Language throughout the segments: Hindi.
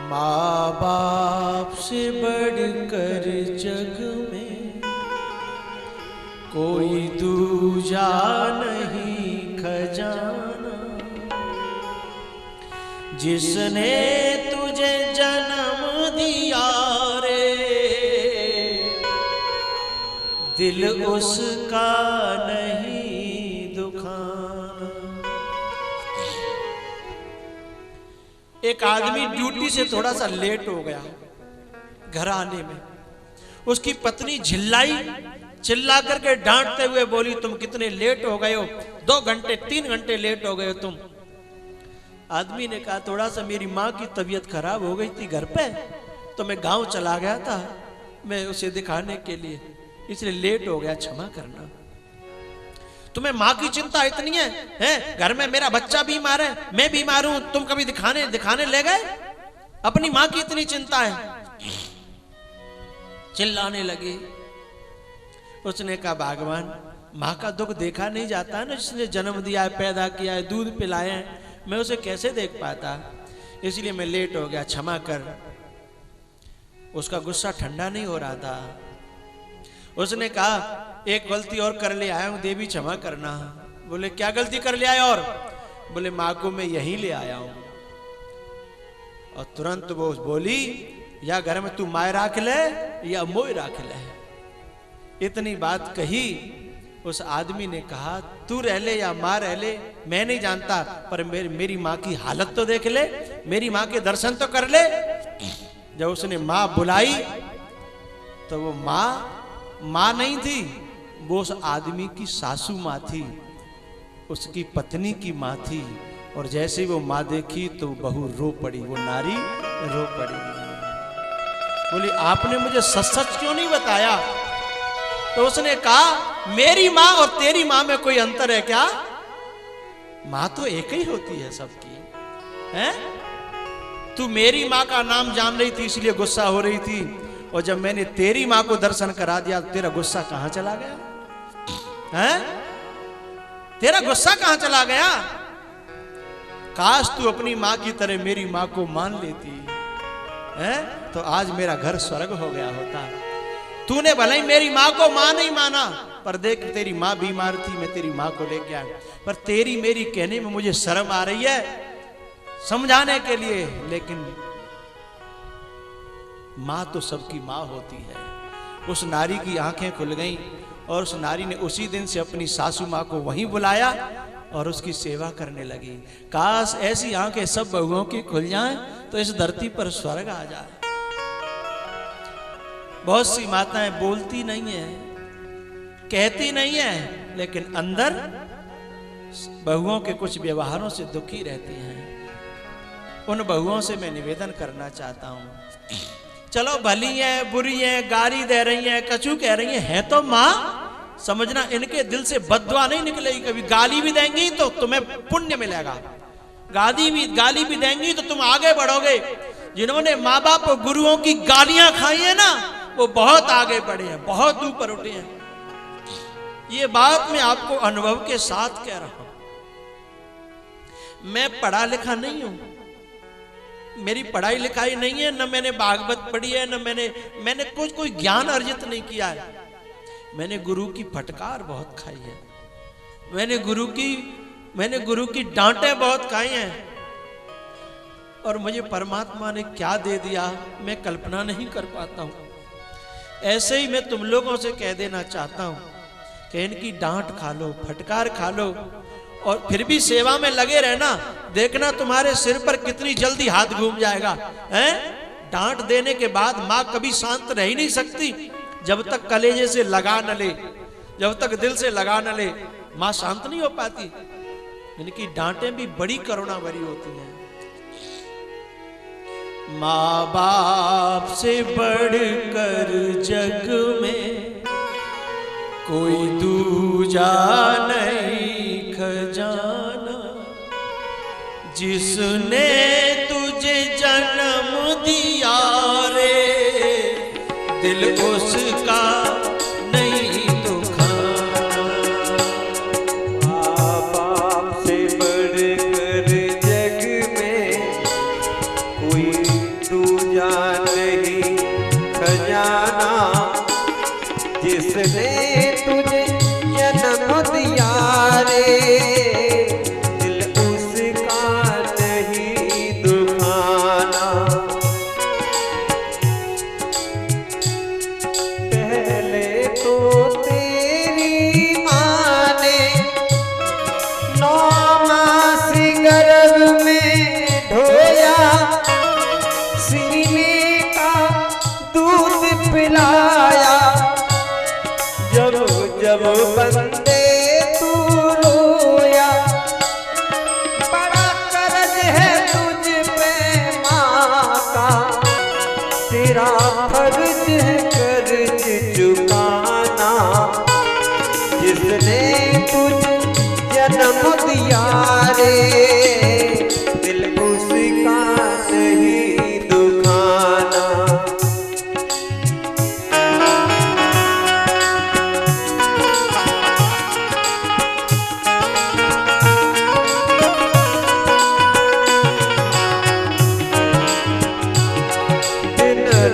माँ बाप से बढ़कर जग में कोई दूजा नहीं खजाना। जिसने तुझे जन्म दिया रे, दिल उसका नहीं दुखाना। एक आदमी ड्यूटी से थोड़ा सा लेट हो गया, घर आने में उसकी पत्नी चिल्ला करके डांटते हुए बोली, तुम कितने लेट हो गए हो, 2 घंटे 3 घंटे लेट हो गए हो तुम। आदमी ने कहा, थोड़ा सा मेरी माँ की तबीयत खराब हो गई थी घर पे, तो मैं गांव चला गया था मैं उसे दिखाने के लिए, इसलिए लेट हो गया, क्षमा करना। तुम्हें माँ की चिंता इतनी है, घर में मेरा बच्चा बीमार है, मैं बीमार हूं, तुम कभी दिखाने ले गए? अपनी माँ की इतनी चिंता है। चिल्लाने लगी। उसने कहा, भगवान माँ का दुख देखा नहीं जाता है ना, जिसने जन्म दिया है, पैदा किया है, दूध पिलाए हैं, मैं उसे कैसे देख पाता, इसलिए मैं लेट हो गया, क्षमा कर। उसका गुस्सा ठंडा नहीं हो रहा था। उसने कहा, एक गलती और कर ले आया हूं देवी, क्षमा करना। बोले, क्या गलती कर ले आया? और बोले, माँ को मैं यहीं ले आया हूं। और तुरंत वो बोली, या घर में तू माय राख ले या मोय राख ले। इतनी बात कही। उस आदमी ने कहा, तू रह ले या माँ रह ले, मैं नहीं जानता, पर मेरी माँ की हालत तो देख ले, मेरी माँ के दर्शन तो कर ले। जब उसने माँ बुलाई तो वो माँ नहीं थी, वो उस आदमी की सासू माँ थी, उसकी पत्नी की माँ थी। और जैसे वो माँ देखी तो बहू रो पड़ी, वो नारी रो पड़ी। बोली, आपने मुझे सच क्यों नहीं बताया? तो उसने कहा, मेरी माँ और तेरी माँ में कोई अंतर है क्या? माँ तो एक ही होती है सबकी, हैं? तू मेरी माँ का नाम जान रही थी इसलिए गुस्सा हो रही थी, और जब मैंने तेरी माँ को दर्शन करा दिया तो तेरा गुस्सा कहां चला गया? हैं? तेरा गुस्सा कहां चला गया? काश तू अपनी माँ की तरह मेरी माँ को मान लेती, हैं? तो आज मेरा घर स्वर्ग हो गया होता। तूने भले ही मेरी माँ को माँ नहीं माना, पर देख तेरी माँ बीमार थी, मैं तेरी माँ को लेके आया, पर तेरी मेरी कहने में मुझे शर्म आ रही है समझाने के लिए, लेकिन माँ तो सबकी माँ होती है। उस नारी की आंखें खुल गईं और उस नारी ने उसी दिन से अपनी सासू माँ को वहीं बुलाया और उसकी सेवा करने लगी। काश ऐसी आंखें सब बहुओं की खुल जाएं तो इस धरती पर स्वर्ग आ जाए। बहुत सी माताएं बोलती नहीं है, कहती नहीं है, लेकिन अंदर बहुओं के कुछ व्यवहारों से दुखी रहती हैं। उन बहुओं से मैं निवेदन करना चाहता हूं, चलो भली है बुरी है, गाली दे रही है, कछू कह रही है तो माँ, समझना इनके दिल से बद्दुआ नहीं निकलेगी कभी। गाली भी देंगी तो तुम्हें पुण्य मिलेगा, गाली भी देंगी तो तुम आगे बढ़ोगे। जिन्होंने माँ बाप और गुरुओं की गालियां खाई है ना, वो बहुत आगे बढ़े हैं, बहुत ऊपर उठे हैं। ये बात मैं आपको अनुभव के साथ कह रहा हूं। मैं पढ़ा लिखा नहीं हूं, मेरी पढ़ाई लिखाई नहीं है, न मैंने भागवत पढ़ी है, न मैंने कोई ज्ञान अर्जित नहीं किया है। मैंने गुरु की फटकार बहुत खाई है, मैंने गुरु की डांटें बहुत खाई हैं, और मुझे परमात्मा ने क्या दे दिया मैं कल्पना नहीं कर पाता हूं। ऐसे ही मैं तुम लोगों से कह देना चाहता हूं कि इनकी डांट खा लो, फटकार खा लो, और फिर भी सेवा में लगे रहना। देखना तुम्हारे सिर पर कितनी जल्दी हाथ घूम जाएगा, हैं? डांट देने के बाद माँ कभी शांत रह ही नहीं सकती। जब तक कलेजे से लगा न ले, जब तक दिल से लगा न ले, माँ शांत नहीं हो पाती। इनकी डांटें भी बड़ी करुणा भरी होती हैं। माँ बाप से बढ़कर जग में कोई दूजा नहीं खजाना। जिसने तुझे जन्म दिया रे, दिल उसका नहीं दुखाना। माँ बाप से बढ़कर जग में कोई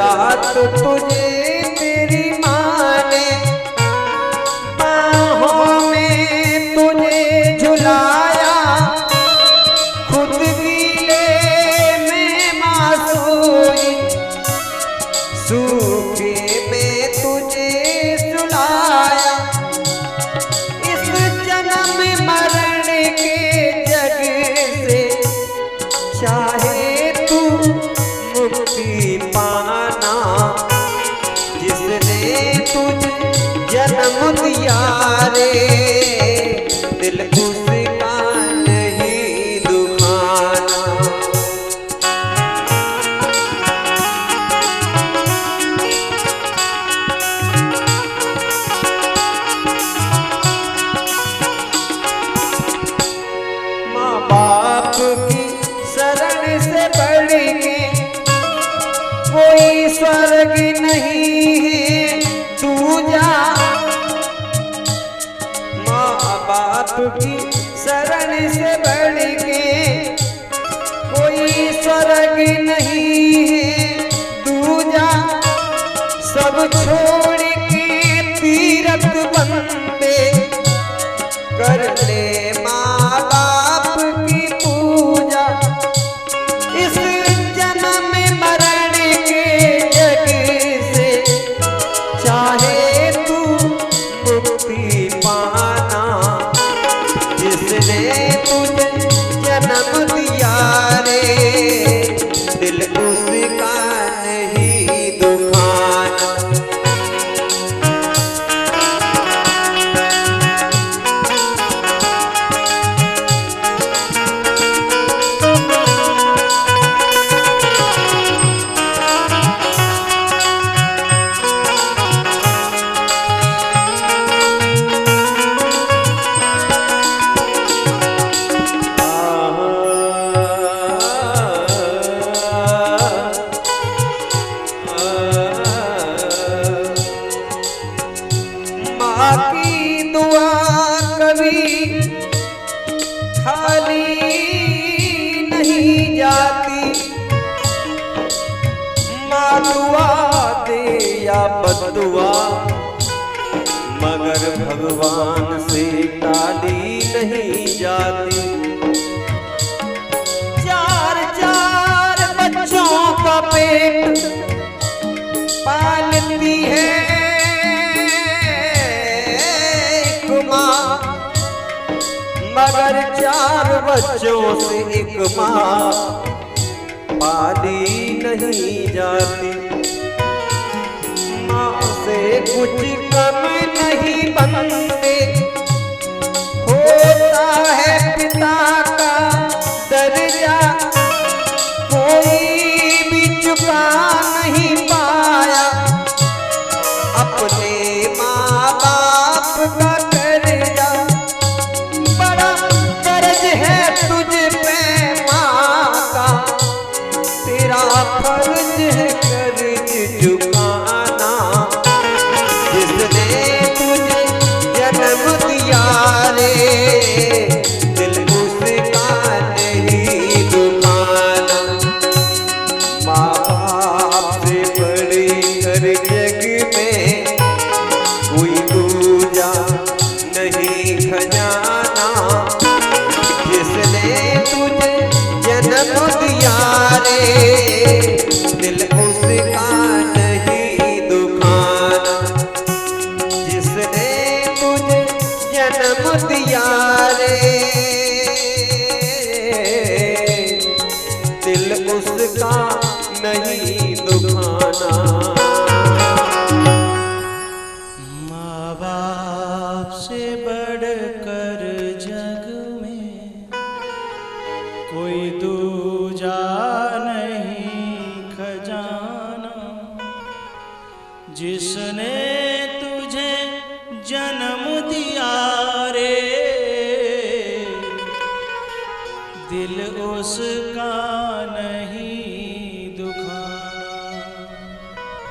रात तुझे तेरी माँ ने बाहों में तुझे झुलाया, खुद गीले में माँ सोई, सूखे में तुझे सुलाया। इस जन्म मरण के जग से चाहे तू मुक्ति पाना, जिसने तुझे जन्म दिया रे दिल उसका नहीं दुखाना। माँ बाप की शरण से बढ़ के कोई स्वर्ग नहीं है दूजा। माँ बाप की शरण से बढ़ के कोई स्वर्ग नहीं है दूजा। सब छोड़ के तीरथ बंदे कर ले माँ बाप की पूजा। इस जन्म मरण के जग से चाहे तू मुक्ति पाना, जिसने तुझे जन्म दिया रे दिल उसका नहीं दुखाना। माँ की दुआ कभी खाली नहीं जाती, माँ दुआ दे या बददुआ मगर भगवान से टाली नहीं जाती। चार चार बच्चों का पेट पालती है मगर चार बच्चों से एक माँ पाली नहीं जाती। माँ से कुछ कम नहीं बनते, होता है पिता का दर्जा कोई भी चुका नहीं पाया। अपने माँ बाप का कर्जा बड़ा कर्ज है तुझ पे माँ का, तेरा फर्ज है कर्ज चुकाना। जिसने तुझे जन्म दिया रे दिल उसका नहीं दुखाना। माँ बाप से बड़ी कर जग में कोई दूजा नहीं खजाना। जिसने तुझे जन्म दिया रे दिल उसका नहीं दुखाना। जिसने तुझे जन्म दिया रे दिल उसका नहीं दुखाना। माँ बाप से बढ़कर जग में कोई दूजा नहीं खजाना। जिसने